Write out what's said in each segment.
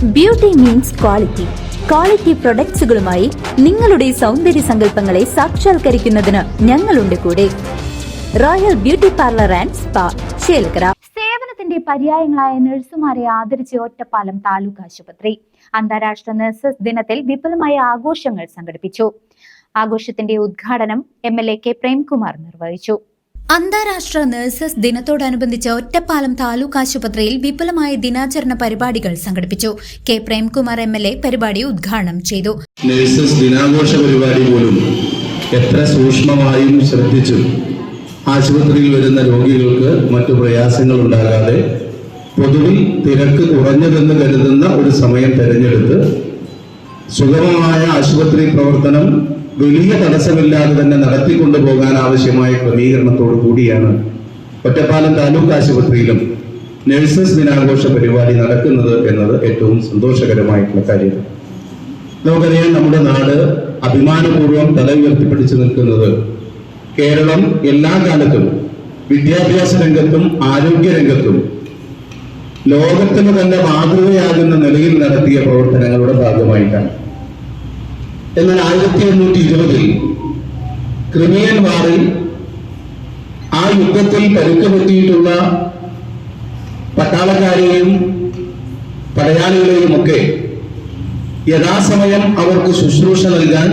Beauty means quality. Quality പ്രൊഡക്ട്സുകളുമായി നിങ്ങളുടെ സൗന്ദര്യ സങ്കല്പങ്ങളെ സാക്ഷാത്കരിക്കുന്നതിന് ഞങ്ങളുണ്ട് കൂടെ. Royal beauty parlour and spa, Chelakkara. സേവനത്തിന്റെ പര്യായങ്ങളായ നഴ്സുമാരെ ആദരിച്ച് ഒറ്റപ്പാലം താലൂക്ക് ആശുപത്രി. അന്താരാഷ്ട്ര നഴ്സസ് ദിനത്തിൽ വിപുലമായ ആഘോഷങ്ങൾ സംഘടിപ്പിച്ചു. ആഘോഷത്തിന്റെ ഉദ്ഘാടനം MLA കെ പ്രേംകുമാർ നിർവഹിച്ചു. അന്താരാഷ്ട്ര നഴ്സസ് ദിനത്തോടനുബന്ധിച്ച് ഒറ്റപ്പാലം താലൂക്ക് ആശുപത്രിയിൽ വിപുലമായ ദിനാചരണ പരിപാടികൾ സംഘടിപ്പിച്ചു. കെ പ്രേംകുമാർ MLA പരിപാടി ഉദ്ഘാടനം ചെയ്തു. നഴ്സസ് ദിനാഘോഷ പരിപാടി പോലും എത്ര സൂക്ഷ്മമായും ശ്രദ്ധിച്ചും ആശുപത്രിയിൽ വരുന്ന രോഗികൾക്ക് മറ്റു പ്രയാസങ്ങൾ ഉണ്ടാകാതെ പൊതുവിൽ തിരക്ക് കുറഞ്ഞതെന്ന് കരുതുന്ന ഒരു സമയം തെരഞ്ഞെടുത്ത് സുഗമമായ ആശുപത്രി പ്രവർത്തനം വലിയ തടസ്സമില്ലാതെ തന്നെ നടത്തിക്കൊണ്ടുപോകാൻ ആവശ്യമായ ക്രമീകരണത്തോടു കൂടിയാണ് ഒറ്റപ്പാലം താലൂക്ക് ആശുപത്രിയിലും നഴ്സസ് ദിനാഘോഷ പരിപാടി നടക്കുന്നത് എന്നത് ഏറ്റവും സന്തോഷകരമായിട്ടുള്ള കാര്യമാണ്. നമുക്കറിയാം, നമ്മുടെ നാട് അഭിമാനപൂർവ്വം തല ഉയർത്തിപ്പിടിച്ചു നിൽക്കുന്നത് കേരളം എല്ലാ കാലത്തും വിദ്യാഭ്യാസ രംഗത്തും ആരോഗ്യ രംഗത്തും ലോകത്തിന് തന്നെ മാതൃകയാകുന്ന നിലയിൽ നടത്തിയ പ്രവർത്തനങ്ങളുടെ ഭാഗമായിട്ടാണ്. എന്നാൽ 1820 ക്രിമിയൻ വാറിൽ ആ യുദ്ധത്തിൽ പരുക്ക് പറ്റിയിട്ടുള്ള പട്ടാളക്കാരെയും പടയാളികളെയും ഒക്കെ യഥാസമയം അവർക്ക് ശുശ്രൂഷ നൽകാൻ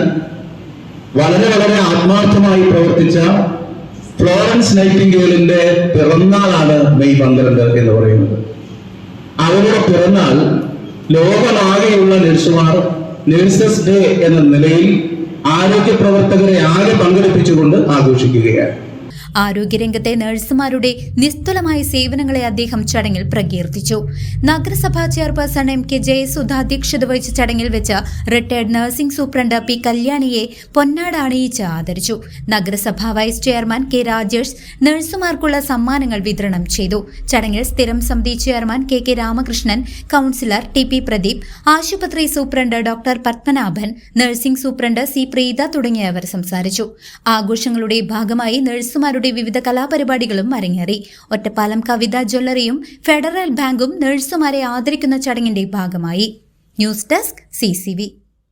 വളരെ വളരെ ആത്മാർത്ഥമായി പ്രവർത്തിച്ച ഫ്ലോറൻസ് നൈറ്റിംഗേലിന്റെ പിറന്നാളാണ് മെയ് 12 എന്ന് പറയുന്നത്. അവരുടെ പിറന്നാൾ ലോകമാകെയുള്ള നഴ്സുമാർ നഴ്സസ് ഡേ എന്ന നിലയിൽ ആരോഗ്യ പ്രവർത്തകരെ ആകെ പങ്കെടുപ്പിച്ചുകൊണ്ട് ആഘോഷിക്കുകയാണ്. ആരോഗ്യരംഗത്തെ നഴ്സുമാരുടെ നിസ്തുലമായ സേവനങ്ങളെ അദ്ദേഹം ചടങ്ങിൽ പ്രകീർത്തിച്ചു. നഗരസഭാ ചെയർപേഴ്സൺ MK ജയസുധ അധ്യക്ഷത വഹിച്ച ചടങ്ങിൽ വെച്ച് റിട്ടയർഡ് നഴ്സിംഗ് സൂപ്രണ്ട് P കല്യാണിയെ പൊന്നാട അണിയിച്ച് ആദരിച്ചു. നഗരസഭാ വൈസ് ചെയർമാൻ K രാജേഷ് നഴ്സുമാർക്കുള്ള സമ്മാനങ്ങൾ വിതരണം ചെയ്തു. ചടങ്ങിൽ സ്ഥിരം സമിതി chairman KK Ramakrishnan, councillor TP Pradeep, ആശുപത്രി superintendent doctor Padmanabhan, nursing superintendent C Preetha തുടങ്ങിയവർ സംസാരിച്ചു. ആഘോഷങ്ങളുടെ ഭാഗമായി നഴ്സുമാരുടെ വിവിധ കലാപരിപാടികളും അരങ്ങേറി. ഒറ്റപ്പാലം കവിത ജ്വല്ലറിയും ഫെഡറൽ ബാങ്കും നഴ്സുമാരെ ആദരിക്കുന്ന ചടങ്ങിന്റെ ഭാഗമായി. News desk CCV.